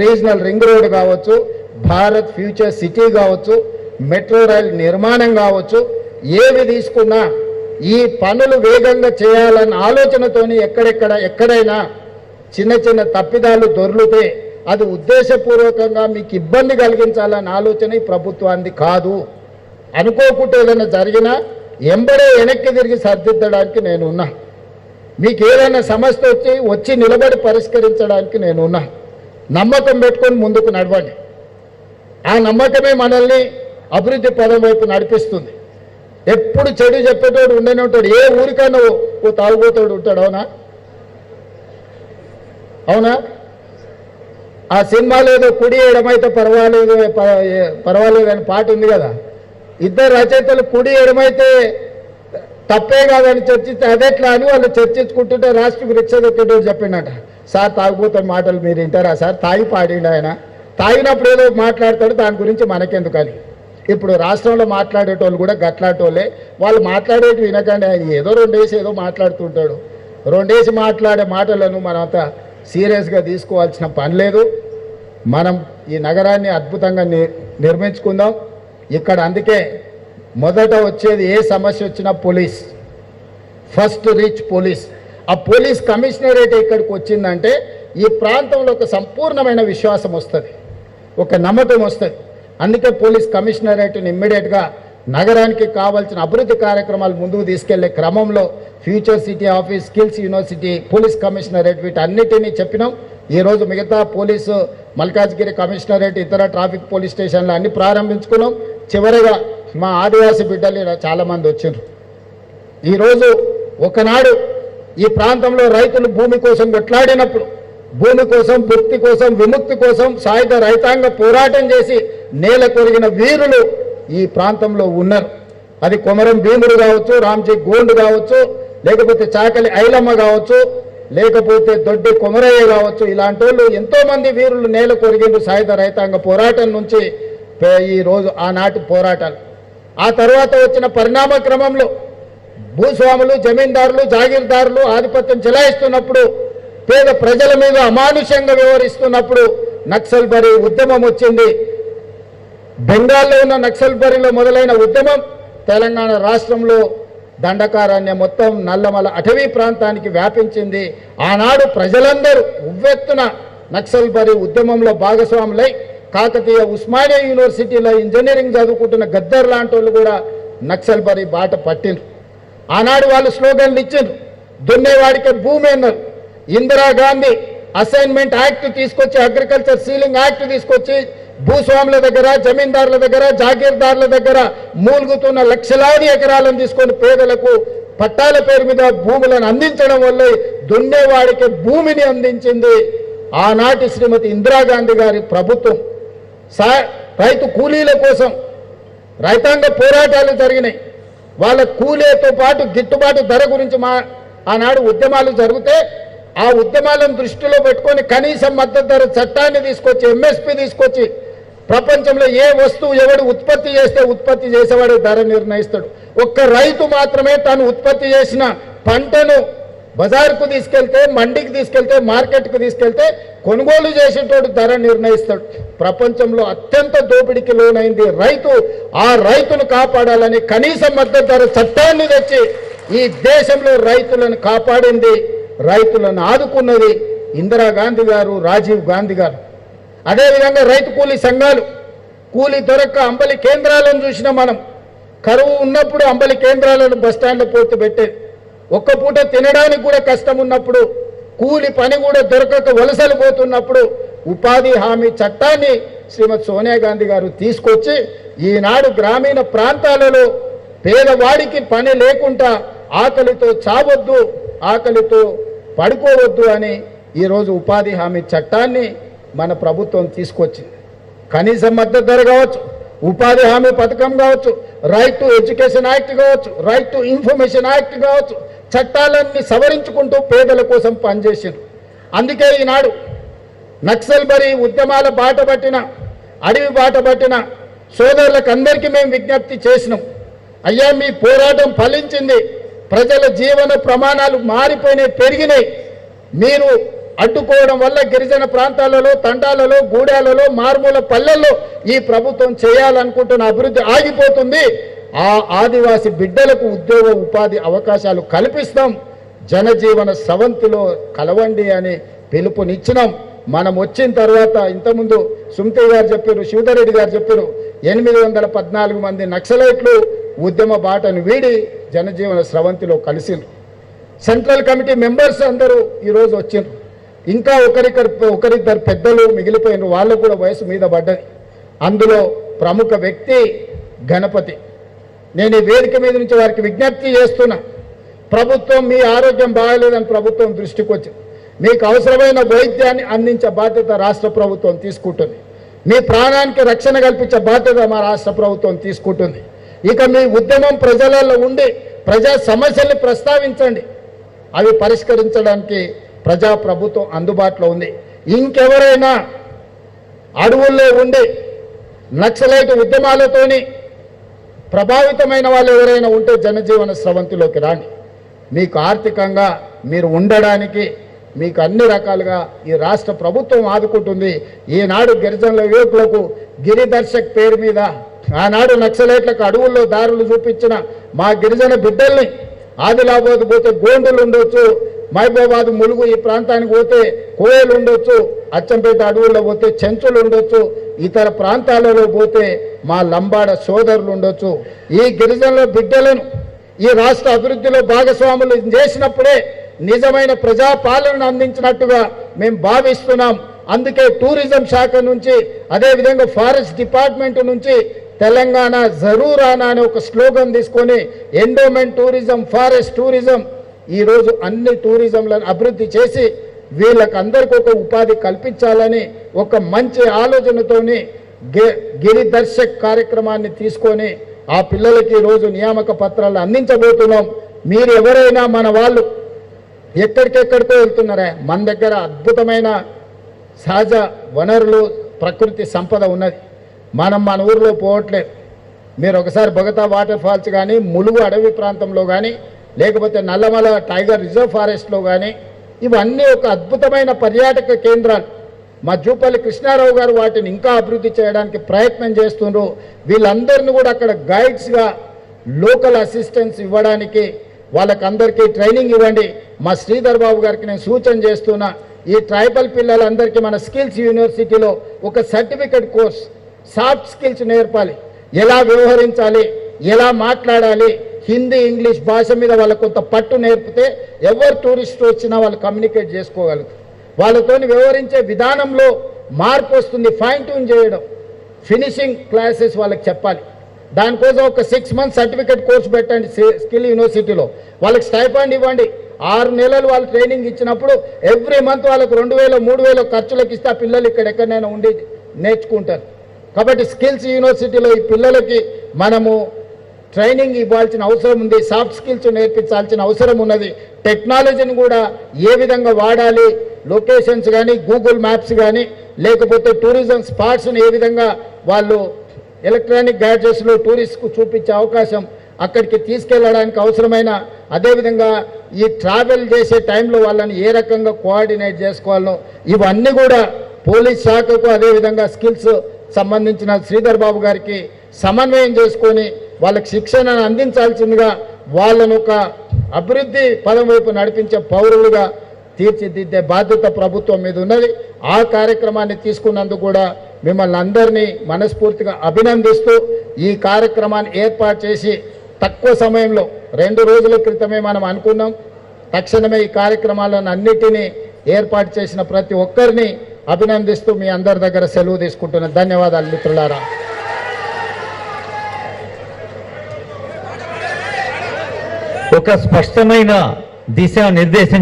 Regional ring road కావచ్చు, Bharat future city కావచ్చు, metro rail నిర్మాణం కావచ్చు, ఏవి తీసుకున్నా ఈ పనులు వేగంగా చేయాలన్న ఆలోచనతోని ఎక్కడైనా చిన్న చిన్న తప్పిదాలు దొర్లితే అది ఉద్దేశపూర్వకంగా మీకు ఇబ్బంది కలిగించాలన్న ఆలోచన ఈ ప్రభుత్వానికి కాదు. అనుకోకుండా ఏదైనా జరిగినా ఎంబడే వెనక్కి తిరిగి సరిదిద్దడానికి నేనున్నా. మీకు ఏదైనా సమస్య వచ్చి నిలబడి పరిష్కరించడానికి నేనున్నా. నమ్మకం పెట్టుకొని ముందుకు నడవండి. ఆ నమ్మకమే మనల్ని అభివృద్ధి పదం వైపు నడిపిస్తుంది. ఎప్పుడు చెడు చెప్పేటోడు ఉండనే ఉంటాడు. ఏ ఊరికైనా ఓ తాగుబోతాడు ఉంటాడు. అవునా? ఆ సినిమాలో ఏదో కుడి ఎడమైతే పర్వాలేదు అని పాట ఉంది కదా. ఇద్దరు రచయితలు కుడి ఎడమైతే తప్పే కాదని చర్చిస్తే అదెట్లా అని వాళ్ళు చర్చించుకుంటుంటే రాష్ట్రకు రిక్ష దొక్కేటోడు చెప్పిండట, సార్ తాగుబోతున్న మాటలు మీరు వింటారా సార్? తాగి పాడిండు ఆయన. తాగినప్పుడు ఏదో మాట్లాడతాడు, దాని గురించి మనకెందుకని. ఇప్పుడు రాష్ట్రంలో మాట్లాడేటోళ్ళు కూడా గట్లాటోళ్ళే. వాళ్ళు మాట్లాడేటి వినకండి. ఆయన ఏదో రెండేసి ఏదో మాట్లాడుతుంటాడు. రెండేసి మాట్లాడే మాటలను మనంతా సీరియస్గా తీసుకోవాల్సిన పని లేదు. మనం ఈ నగరాన్ని అద్భుతంగా నిర్మించుకుందాం. ఇక్కడ అందుకే మొదట వచ్చేది ఏ సమస్య వచ్చినా పోలీస్, ఫస్ట్ రీచ్ పోలీస్. ఆ పోలీస్ కమిషనరేట్ ఇక్కడికి వచ్చిందంటే ఈ ప్రాంతంలో ఒక సంపూర్ణమైన విశ్వాసం వస్తుంది, ఒక నమ్మకం వస్తుంది. అందుకే పోలీస్ కమిషనరేట్ని ఇమ్మీడియట్గా నగరానికి కావాల్సిన అభివృద్ధి కార్యక్రమాలు ముందుకు తీసుకెళ్లే క్రమంలో future city office, skills university, police commissionerate వీటన్నిటినీ చెప్పినాం. ఈరోజు మిగతా పోలీసు మల్కాజ్గిరి కమిషనరేట్, ఇతర ట్రాఫిక్ పోలీస్ స్టేషన్లు అన్ని ప్రారంభించుకున్నాం. చివరిగా మా ఆదివాసీ బిడ్డలు చాలామంది వచ్చారు. ఈరోజు ఒకనాడు ఈ ప్రాంతంలో రైతులు భూమి కోసం కొట్లాడినప్పుడు, భూమి కోసం, భక్తి కోసం, విముక్తి కోసం సాయుధ రైతాంగ పోరాటం చేసి నేల కొరిగిన వీరులు ఈ ప్రాంతంలో ఉన్నారు. అది కొమరం భీముడు కావచ్చు, రామ్జీ గోండ్ కావచ్చు, లేకపోతే చాకలి ఐలమ్మ కావచ్చు, లేకపోతే దొడ్డి కొమరయ్య కావచ్చు. ఇలాంటి వాళ్ళు ఎంతోమంది వీరులు నేల కొరిగిండ్రు సాయుధ రైతాంగ పోరాటం నుంచి. ఈరోజు ఆనాటి పోరాటాలు ఆ తర్వాత వచ్చిన పరిణామ క్రమంలో భూస్వాములు, జమీందారులు, జాగీర్దారులు ఆధిపత్యం చెలాయిస్తున్నప్పుడు, పేద ప్రజల మీద అమానుషంగా వ్యవహరిస్తున్నప్పుడు నక్సల్బరీ ఉద్యమం వచ్చింది. బెంగాల్లో ఉన్న నక్సల్బరీలో మొదలైన ఉద్యమం తెలంగాణ రాష్ట్రంలో దండకారణ్యం మొత్తం నల్లమల అటవీ ప్రాంతానికి వ్యాపించింది. ఆనాడు ప్రజలందరూ ఉవ్వెత్తున నక్సల్బరీ ఉద్యమంలో భాగస్వాములై కాకతీయ ఉస్మానియా యూనివర్సిటీలో ఇంజనీరింగ్ చదువుకుంటున్న గద్దర్ లాంటి వాళ్ళు కూడా నక్సల్బరీ బాట పట్టిండ్రు. ఆనాడు వాళ్ళు స్లోగన్లు ఇచ్చిండ్రు, దున్నేవాడికి భూమి అన్నారు. ఇందిరాగాంధీ అసైన్మెంట్ యాక్ట్ తీసుకొచ్చి, అగ్రికల్చర్ సీలింగ్ యాక్ట్ తీసుకొచ్చి భూస్వాముల దగ్గర, జమీందారుల దగ్గర, జాగీర్దారుల దగ్గర మూలుగుతున్న లక్షలాది ఎకరాలను తీసుకొని పేదలకు పట్టాల పేరు మీద భూములను అందించడం వల్ల దున్నేవాడికి భూమిని అందించింది ఆనాటి శ్రీమతి ఇందిరాగాంధీ గారి ప్రభుత్వం. రైతు కూలీల కోసం రైతాంగ పోరాటాలు జరిగినాయి. వాళ్ళ కూలీతో పాటు గిట్టుబాటు ధర గురించి ఆనాడు ఉద్యమాలు జరిగితే ఆ ఉద్యమాలను దృష్టిలో పెట్టుకొని కనీస మద్దతు ధర చట్టాన్ని తీసుకొచ్చి, ఎంఎస్పీ తీసుకొచ్చి, ప్రపంచంలో ఏ వస్తువు ఎవడు ఉత్పత్తి చేస్తే ఉత్పత్తి చేసేవాడు ధర నిర్ణయిస్తాడు. ఒక్క రైతు మాత్రమే తాను ఉత్పత్తి చేసిన పంటను బజార్కు తీసుకెళ్తే, మండికి తీసుకెళ్తే, మార్కెట్కు తీసుకెళ్తే కొనుగోలు చేసేటోడు ధర నిర్ణయిస్తాడు. ప్రపంచంలో అత్యంత దోపిడీకి లోనైంది రైతు. ఆ రైతును కాపాడాలని కనీస మద్దతు ధర చట్టాన్ని తెచ్చి ఈ దేశంలో రైతులను కాపాడింది, రైతులను ఆదుకున్నది ఇందిరాగాంధీ గారు, రాజీవ్ గాంధీ గారు. అదేవిధంగా రైతు కూలీ సంఘాలు, కూలీ దొరక్క అంబలి కేంద్రాలను చూసినా మనం. కరువు ఉన్నప్పుడు అంబలి కేంద్రాలను బస్టాండ్లో పోర్తి పెట్టేది. ఒక్క పూట తినడానికి కూడా కష్టం ఉన్నప్పుడు, కూలి పని కూడా దొరకక వలసలు పోతున్నప్పుడు ఉపాధి హామీ చట్టాన్ని శ్రీమతి సోనియా గాంధీ గారు తీసుకొచ్చి ఈనాడు గ్రామీణ ప్రాంతాలలో పేదవాడికి పని లేకుండా ఆకలితో చావద్దు, ఆకలితో పడుకోవద్దు అని ఈరోజు ఉపాధి హామీ చట్టాన్ని మన ప్రభుత్వం తీసుకొచ్చింది. కనీస మద్దతు ధర కావచ్చు, ఉపాధి హామీ పథకం కావచ్చు, రైట్ టు ఎడ్యుకేషన్ యాక్ట్ కావచ్చు, రైట్ టు ఇన్ఫర్మేషన్ యాక్ట్ కావచ్చు, చట్టాలన్నీ సవరించుకుంటూ పేదల కోసం పనిచేసారు. అందుకే ఈనాడు నక్సల్బరీ ఉద్యమాల బాట పట్టిన, అడవి బాట పట్టిన సోదరులకు అందరికీ మేము విజ్ఞప్తి చేసినాం. అయ్యా, మీ పోరాటం ఫలించింది, ప్రజల జీవన ప్రమాణాలు మారిపోయినాయి, పెరిగినాయి. మీరు అడ్డుకోవడం వల్ల గిరిజన ప్రాంతాలలో, తండాలలో, గూడాలలో, మారుమూల పల్లెల్లో ఈ ప్రభుత్వం చేయాలనుకుంటున్న అభివృద్ధి ఆగిపోతుంది. ఆ ఆదివాసి బిడ్డలకు ఉద్యోగ ఉపాధి అవకాశాలు కల్పిస్తాం, జనజీవన స్రవంతిలో కలవండి అని పిలుపునిచ్చినాం. మనం వచ్చిన తర్వాత ఇంతకుముందు సుమతి గారు చెప్పారు, శివధరెడ్డి గారు చెప్పారు, 814 మంది నక్సలైట్లు ఉద్యమ బాటను వీడి జనజీవన స్రవంతిలో కలిసిండ్రు. సెంట్రల్ కమిటీ మెంబర్స్ అందరూ ఈరోజు వచ్చిండ్రు. ఇంకా ఒకరిద్దరు పెద్దలు మిగిలిపోయినారు, వాళ్ళకు కూడా వయసు మీద పడ్డది. అందులో ప్రముఖ వ్యక్తి గణపతి. నేను ఈ వేదిక మీద నుంచి వారికి విజ్ఞప్తి చేస్తున్నా, ప్రభుత్వం మీ ఆరోగ్యం బాగాలేదని ప్రభుత్వం దృష్టికి వచ్చింది, మీకు అవసరమైన వైద్యాన్ని అందించే బాధ్యత రాష్ట్ర ప్రభుత్వం తీసుకుంటుంది, మీ ప్రాణానికి రక్షణ కల్పించే బాధ్యత మా రాష్ట్ర ప్రభుత్వం తీసుకుంటుంది. ఇక మీ ఉద్యమం ప్రజలలో ఉండి ప్రజా సమస్యల్ని ప్రస్తావించండి, అవి పరిష్కరించడానికి ప్రజా ప్రభుత్వం అందుబాటులో ఉంది. ఇంకెవరైనా అడవుల్లో ఉండి నక్సలైట్ ఉద్యమాలతోని ప్రభావితమైన వాళ్ళు ఎవరైనా ఉంటే జనజీవన స్రవంతిలోకి రాండి. మీకు ఆర్థికంగా మీరు ఉండడానికి మీకు అన్ని రకాలుగా ఈ రాష్ట్ర ప్రభుత్వం ఆదుకుంటుంది. ఈనాడు గిరిజనుల యువకులకు గిరిదర్శక్ పేరు మీద ఆనాడు నక్సలైట్లకు అడవుల్లో దారులు చూపించిన మా గిరిజన బిడ్డల్ని ఆదిలాబాద్ పోతే గోండులు ఉండొచ్చు, మహబూబాబాద్ ములుగు ఈ ప్రాంతానికి పోతే కోయలు ఉండొచ్చు, అచ్చంపేట అడవుల్లో పోతే చెంచులు ఉండొచ్చు, ఇతర ప్రాంతాలలో పోతే మా లంబాడ సోదరులు ఉండొచ్చు. ఈ గిరిజనుల బిడ్డలను ఈ రాష్ట్ర అభివృద్ధిలో భాగస్వాములు చేసినప్పుడే నిజమైన ప్రజాపాలనను అందించినట్టుగా మేము భావిస్తున్నాం. అందుకే టూరిజం శాఖ నుంచి, అదేవిధంగా ఫారెస్ట్ డిపార్ట్మెంట్ నుంచి తెలంగాణ జరూర్ ఆనా అనే ఒక స్లోగన్ తీసుకొని ఎండోమెంట్ టూరిజం, ఫారెస్ట్ టూరిజం, ఈరోజు అన్ని టూరిజంలను అభివృద్ధి చేసి వీళ్ళకందరికీ ఒక ఉపాధి కల్పించాలని ఒక మంచి ఆలోచనతోని గిరిదర్శక్ కార్యక్రమాన్ని తీసుకొని ఆ పిల్లలకి ఈరోజు నియామక పత్రాలు అందించబోతున్నాం. మీరు ఎవరైనా మన వాళ్ళు ఎక్కడికెక్కడికో వెళ్తున్నారా, మన దగ్గర అద్భుతమైన సహజ వనరులు, ప్రకృతి సంపద ఉన్నది. మనం మన ఊరిలో పోవట్లేదు. మీరు ఒకసారి బొగతా వాటర్ ఫాల్స్ కానీ, ములుగు అడవి ప్రాంతంలో కానీ, లేకపోతే నల్లమల టైగర్ రిజర్వ్ ఫారెస్ట్లో కానీ, ఇవన్నీ ఒక అద్భుతమైన పర్యాటక కేంద్రాలు. మా జూపల్లి కృష్ణారావు గారు వాటిని ఇంకా అభివృద్ధి చేయడానికి ప్రయత్నం చేస్తున్నారు. వీళ్ళందరినీ కూడా అక్కడ గైడ్స్గా లోకల్ అసిస్టెన్స్ ఇవ్వడానికి వాళ్ళకందరికీ ట్రైనింగ్ ఇవ్వండి. మా శ్రీధర్ బాబు గారికి నేను సూచన చేస్తున్నా, ఈ ట్రైబల్ పిల్లలందరికీ మన స్కిల్స్ యూనివర్సిటీలో ఒక సర్టిఫికెట్ కోర్స్, సాఫ్ట్ స్కిల్స్ నేర్పాలి. ఎలా వ్యవహరించాలి, ఎలా మాట్లాడాలి, హిందీ ఇంగ్లీష్ భాష మీద వాళ్ళకు కొంత పట్టు నేర్పితే ఎవరు టూరిస్ట్ వచ్చినా వాళ్ళు కమ్యూనికేట్ చేసుకోగలుగుతారు. వాళ్ళతోని వ్యవహరించే విధానంలో మార్పు వస్తుంది. ఫైన్ ట్యూన్ చేయడం, ఫినిషింగ్ క్లాసెస్ వాళ్ళకి చెప్పాలి. దానికోసం ఒక 6 months సర్టిఫికెట్ కోర్స్ పెట్టండి స్కిల్ యూనివర్సిటీలో. వాళ్ళకి స్టైఫండ్ ఇవ్వండి. 6 నెలలు వాళ్ళు ట్రైనింగ్ ఇచ్చినప్పుడు ఎవ్రీ మంత్ వాళ్ళకు 2000 3000 ఖర్చులకు ఇస్తే ఆ పిల్లలు ఇక్కడ ఎక్కడైనా ఉండి నేర్చుకుంటారు. కాబట్టి స్కిల్స్ యూనివర్సిటీలో ఈ పిల్లలకి మనము ట్రైనింగ్ ఇవ్వాల్సిన అవసరం ఉంది, సాఫ్ట్ స్కిల్స్ నేర్పించాల్సిన అవసరం ఉన్నది. టెక్నాలజీని కూడా ఏ విధంగా వాడాలి, లొకేషన్స్ కానీ, గూగుల్ మ్యాప్స్ కానీ, లేకపోతే టూరిజం స్పాట్స్ని ఏ విధంగా వాళ్ళు ఎలక్ట్రానిక్ గ్యాడ్జెట్స్లో టూరిస్ట్కు చూపించే అవకాశం, అక్కడికి తీసుకెళ్ళడానికి అవసరమైన, అదేవిధంగా ఈ ట్రావెల్ చేసే టైంలో వాళ్ళని ఏ రకంగా కోఆర్డినేట్ చేసుకోవాలో ఇవన్నీ కూడా పోలీస్ శాఖకు, అదేవిధంగా స్కిల్స్ సంబంధించిన శ్రీధర్ బాబు గారికి సమన్వయం చేసుకొని వాళ్ళకి శిక్షణను అందించాల్సిందిగా, వాళ్ళను ఒక అభివృద్ధి పదం వైపు నడిపించే పౌరులుగా తీర్చిదిద్దే బాధ్యత ప్రభుత్వం మీద ఉన్నది. ఆ కార్యక్రమాన్ని తీసుకున్నందుకు కూడా మిమ్మల్ని అందరినీ మనస్ఫూర్తిగా అభినందిస్తూ, ఈ కార్యక్రమాన్ని ఏర్పాటు చేసి తక్కువ సమయంలో 2 రోజుల క్రితమే మనం అనుకున్నాం, తక్షణమే ఈ కార్యక్రమాలను అన్నిటినీ ఏర్పాటు చేసిన ప్రతి ఒక్కరిని అభినందిస్తూ మీ అందరి దగ్గర సెలవు తీసుకుంటున్నాను. ధన్యవాదాలు మిత్రులారా. ఒక స్పష్టమైన దిశా నిర్దేశం